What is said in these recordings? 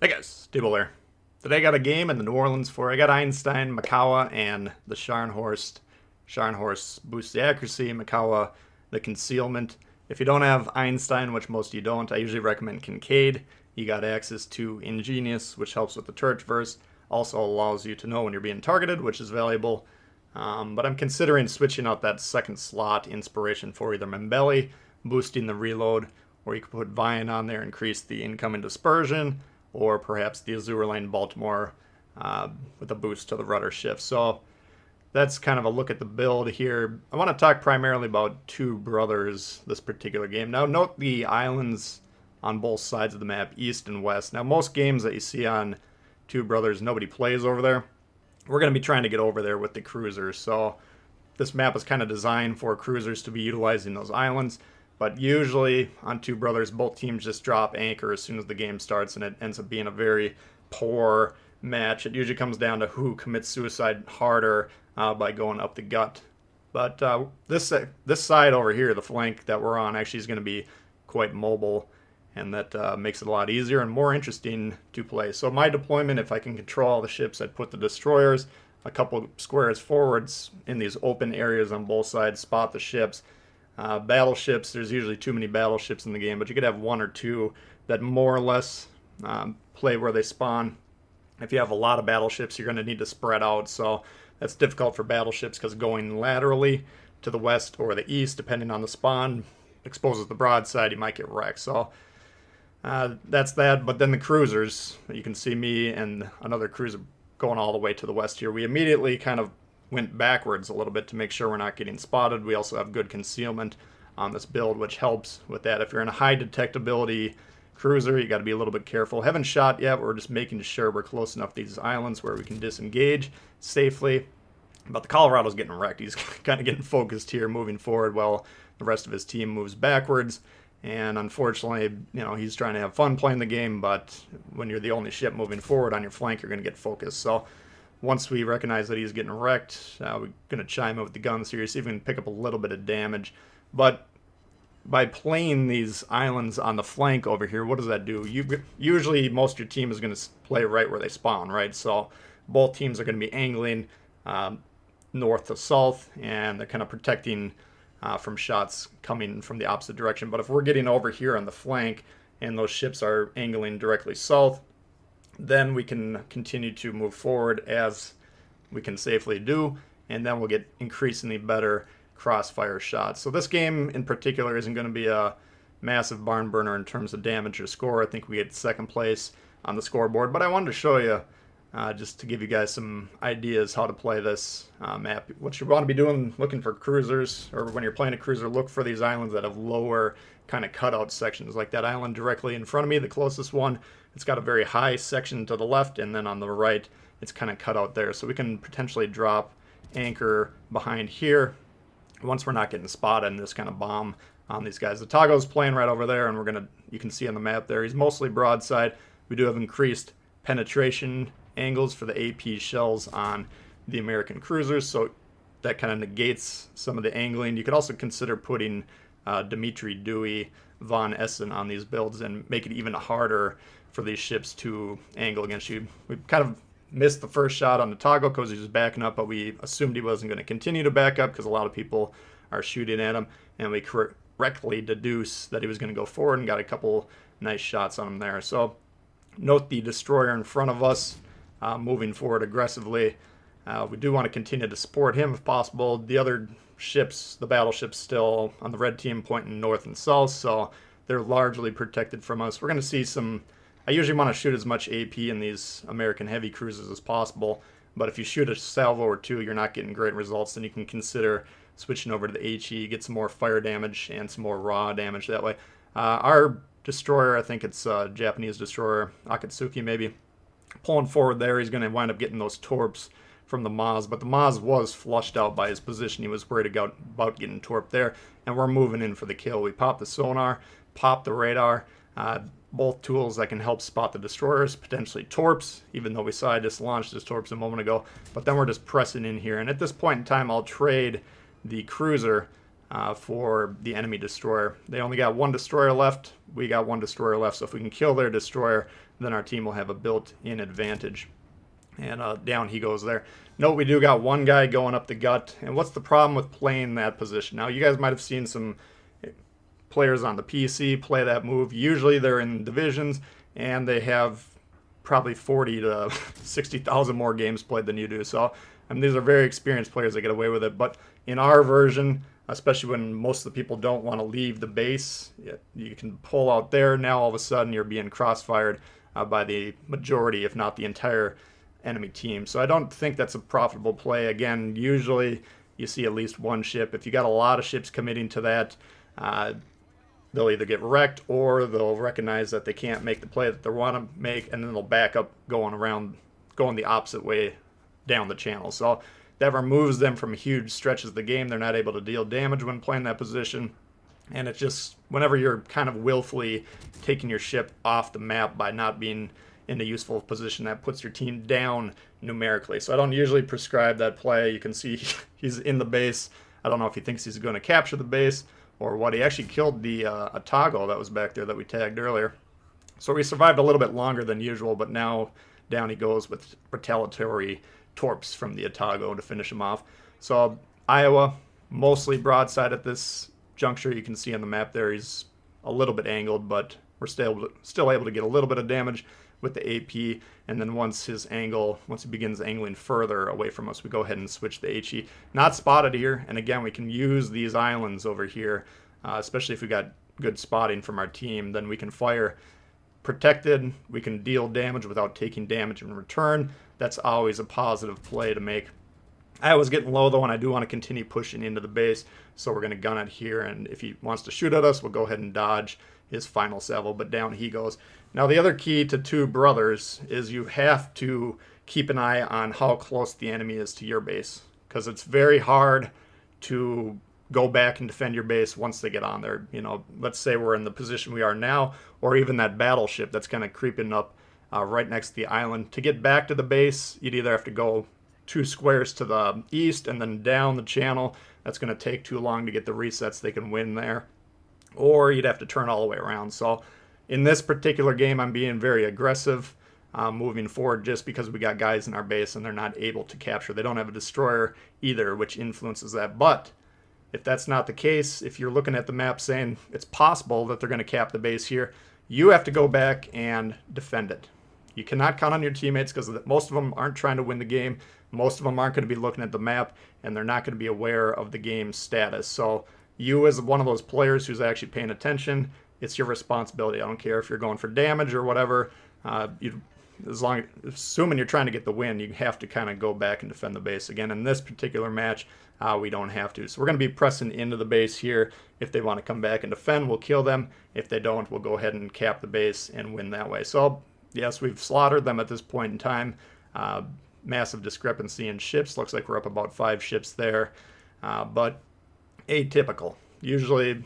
Hey guys, Tbull here. Today I got a game in the New Orleans for. I got Einstein, Makawa, and the Scharnhorst. Scharnhorst boosts the accuracy, Makawa the concealment. If you don't have Einstein, which most of you don't, I usually recommend Kincaid. You got access to Ingenious, which helps with the turret verse. Also allows you to know when you're being targeted, which is valuable. But I'm considering switching out that second slot inspiration for either Membelli, boosting the reload, or you could put Vian on there, increase the incoming dispersion, or perhaps the Azure Lane Baltimore with a boost to the rudder shift. So that's kind of a look at the build here. I want to talk primarily about Two Brothers, this particular game. Now note the islands on both sides of the map, east and west. Now most games that you see on Two Brothers, nobody plays over there. We're going to be trying to get over there with the cruisers. So this map is kind of designed for cruisers to be utilizing those islands. But usually on Two Brothers, both teams just drop anchor as soon as the game starts, and it ends up being a very poor match. It usually comes down to who commits suicide harder by going up the gut. But this side over here, the flank that we're on, actually is going to be quite mobile, and that makes it a lot easier and more interesting to play. So my deployment, if I can control all the ships, I'd put the destroyers a couple squares forwards in these open areas on both sides, spot the ships. Battleships, there's usually too many battleships in the game, but you could have one or two that more or less play where they spawn. If you have a lot of battleships, you're going to need to spread out, so that's difficult for battleships because going laterally to the west or the east, depending on the spawn, exposes the broadside, you might get wrecked. So that's that. But then the cruisers, you can see me and another cruiser going all the way to the west here. We immediately kind of went backwards a little bit to make sure we're not getting spotted. We also have good concealment on this build, which helps with that. If you're in a high detectability cruiser, you got to be a little bit careful. Haven't shot yet. We're just making sure we're close enough to these islands where we can disengage safely. But the Colorado's getting wrecked. He's kind of getting focused here, moving forward while the rest of his team moves backwards. And unfortunately, he's trying to have fun playing the game, but when you're the only ship moving forward on your flank, you're going to get focused. So once we recognize that he's getting wrecked, we're going to chime in with the guns here, see if we can pick up a little bit of damage. But by playing these islands on the flank over here, what does that do? Usually most of your team is going to play right where they spawn, right? So both teams are going to be angling north to south, and they're kind of protecting from shots coming from the opposite direction. But if we're getting over here on the flank and those ships are angling directly south, then we can continue to move forward as we can safely do, and then we'll get increasingly better crossfire shots. So this game in particular isn't going to be a massive barn burner in terms of damage or score. I think we get second place on the scoreboard, but I wanted to show you just to give you guys some ideas how to play this map. What you want to be doing, looking for cruisers, or when you're playing a cruiser, look for these islands that have lower kind of cutout sections, like that island directly in front of me, the closest one. It's got a very high section to the left, and then on the right, it's kind of cut out there. So we can potentially drop anchor behind here once we're not getting spotted and just kind of bomb on these guys. The Tago's playing right over there, and you can see on the map there, he's mostly broadside. We do have increased penetration angles for the AP shells on the American cruisers, so that kind of negates some of the angling. You could also consider putting Dimitri Dewey, Von Essen on these builds and make it even harder for these ships to angle against you. We kind of missed the first shot on the Toggle because he was backing up, but we assumed he wasn't going to continue to back up because a lot of people are shooting at him, and we correctly deduce that he was going to go forward and got a couple nice shots on him there. So note the destroyer in front of us moving forward aggressively. We do want to continue to support him if possible. The other ships, the battleships, still on the red team pointing north and south, so they're largely protected from us. We're going to see some. I usually want to shoot as much AP in these American heavy cruisers as possible, but if you shoot a salvo or two, you're not getting great results, then you can consider switching over to the HE, get some more fire damage and some more raw damage that way. Our destroyer, I think it's a Japanese destroyer, Akatsuki maybe, pulling forward there. He's going to wind up getting those torps from the Maz, but the Maz was flushed out by his position. He was worried about getting torped there, and we're moving in for the kill. We pop the sonar, pop the radar, both tools that can help spot the destroyers, potentially torps, even though we saw I just launched his torps a moment ago, but then we're just pressing in here, and at this point in time I'll trade the cruiser for the enemy destroyer. They only got one destroyer left, we got one destroyer left, so if we can kill their destroyer, then our team will have a built-in advantage. And down he goes there. Note we do got one guy going up the gut. And what's the problem with playing that position? Now, you guys might have seen some players on the PC play that move. Usually they're in divisions, and they have probably 40 to 60,000 more games played than you do. So these are very experienced players that get away with it. But in our version, especially when most of the people don't want to leave the base, you can pull out there. Now all of a sudden you're being crossfired by the majority, if not the entire enemy team. So I don't think that's a profitable play. Again, usually you see at least one ship. If you got a lot of ships committing to that, they'll either get wrecked or they'll recognize that they can't make the play that they want to make, and then they'll back up going the opposite way down the channel. So that removes them from huge stretches of the game. They're not able to deal damage when playing that position. And it's just, whenever you're kind of willfully taking your ship off the map by not being in a useful position, that puts your team down numerically. So I don't usually prescribe that play. You can see he's in the base. I don't know if he thinks he's going to capture the base or what. He actually killed the a Tbull that was back there that we tagged earlier. So we survived a little bit longer than usual, but now down he goes with retaliatory torps from the Tbull to finish him off. So Iowa, mostly broadside at this juncture. You can see on the map there he's a little bit angled, but we're still able to get a little bit of damage with the AP, and then once he begins angling further away from us, we go ahead and switch the HE. Not spotted here, and again, we can use these islands over here, especially if we got good spotting from our team, then we can fire protected, we can deal damage without taking damage in return. That's always a positive play to make. I was getting low though, and I do want to continue pushing into the base, so we're going to gun it here, and if he wants to shoot at us, we'll go ahead and dodge his final salvo, but down he goes. Now the other key to Two Brothers is you have to keep an eye on how close the enemy is to your base, because it's very hard to go back and defend your base once they get on there. You know, let's say we're in the position we are now, or even that battleship that's kind of creeping up right next to the island. To get back to the base, you'd either have to go 2 squares to the east and then down the channel. That's going to take too long to get the resets they can win there. Or you'd have to turn all the way around. So in this particular game, I'm being very aggressive moving forward just because we got guys in our base and they're not able to capture. They don't have a destroyer either, which influences that. But if that's not the case, if you're looking at the map saying it's possible that they're going to cap the base here, you have to go back and defend it. You cannot count on your teammates because most of them aren't trying to win the game. Most of them aren't going to be looking at the map, and they're not going to be aware of the game's status. So you, as one of those players who's actually paying attention, it's your responsibility. I don't care if you're going for damage or whatever. Assuming you're trying to get the win, you have to kind of go back and defend the base. Again, in this particular match, we don't have to. So we're going to be pressing into the base here. If they want to come back and defend, we'll kill them. If they don't, we'll go ahead and cap the base and win that way. So yes, we've slaughtered them at this point in time. Massive discrepancy in ships. Looks like we're up about 5 ships there. But atypical. Usually,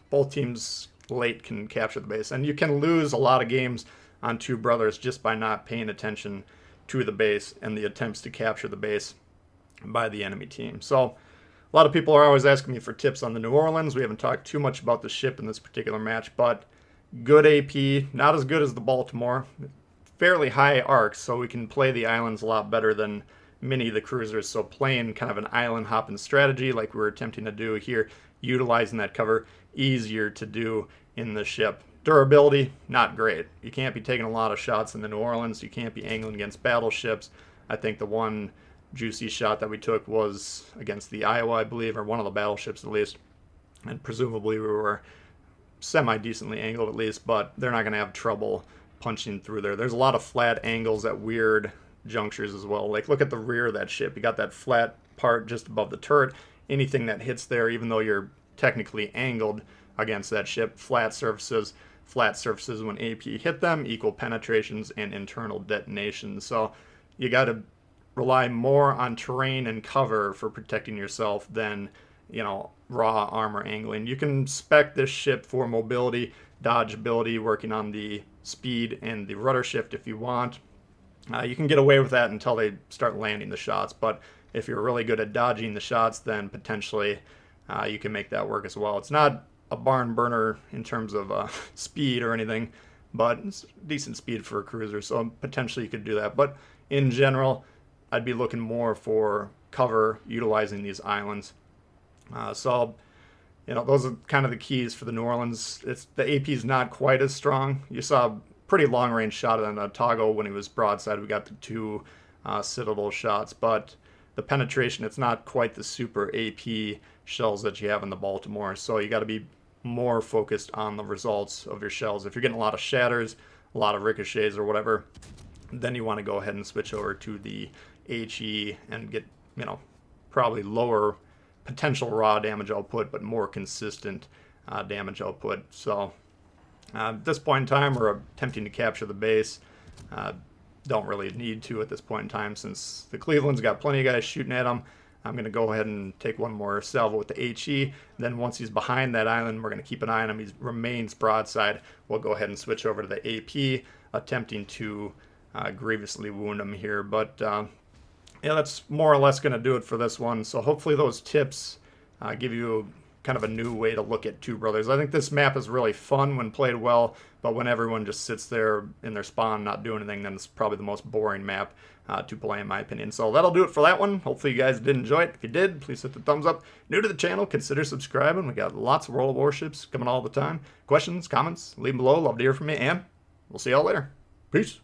both teams late can capture the base. And you can lose a lot of games on Two Brothers just by not paying attention to the base and the attempts to capture the base by the enemy team. So a lot of people are always asking me for tips on the New Orleans. We haven't talked too much about the ship in this particular match, but good AP, not as good as the Baltimore. Fairly high arcs, so we can play the islands a lot better than many of the cruisers. So playing kind of an island hopping strategy like we're attempting to do here, utilizing that cover, easier to do in the ship. Durability, not great. You can't be taking a lot of shots in the New Orleans. You can't be angling against battleships. I think the one juicy shot that we took was against the Iowa, I believe, or one of the battleships at least. And presumably we were semi-decently angled at least, but they're not going to have trouble punching through there. There's a lot of flat angles at weird junctures as well. Like, look at the rear of that ship. You got that flat part just above the turret. Anything that hits there, even though you're technically angled against that ship, flat surfaces when AP hit them equal penetrations and internal detonations. So you got to rely more on terrain and cover for protecting yourself than, raw armor angling. You can spec this ship for mobility, dodgeability, working on the speed and the rudder shift if you want. You can get away with that until they start landing the shots, but if you're really good at dodging the shots, then potentially you can make that work as well. It's not a barn burner in terms of speed or anything, but it's decent speed for a cruiser, so potentially you could do that. But in general, I'd be looking more for cover utilizing these islands. So, those are kind of the keys for the New Orleans. The AP is not quite as strong. You saw a pretty long range shot on Tbull when he was broadside. We got the two Citadel shots, but the penetration, it's not quite the super AP shells that you have in the Baltimore. So you got to be more focused on the results of your shells. If you're getting a lot of shatters, a lot of ricochets or whatever, then you want to go ahead and switch over to the HE and get, probably lower potential raw damage output, but more consistent damage output. So at this point in time, we're attempting to capture the base. Don't really need to at this point in time since the Cleveland's got plenty of guys shooting at them. I'm going to go ahead and take one more salvo with the HE. Then once he's behind that island, we're going to keep an eye on him. He remains broadside. We'll go ahead and switch over to the AP, attempting to grievously wound him here. But yeah, that's more or less going to do it for this one. So hopefully those tips give you kind of a new way to look at Two Brothers. I think this map is really fun when played well, but when everyone just sits there in their spawn not doing anything, then it's probably the most boring map to play in my opinion. So that'll do it for that one. Hopefully you guys did enjoy it. If you did, please hit the thumbs up. New to the channel, consider subscribing. We got lots of World of Warships coming all the time. Questions, comments, leave them below. Love to hear from you, and we'll see y'all later. Peace.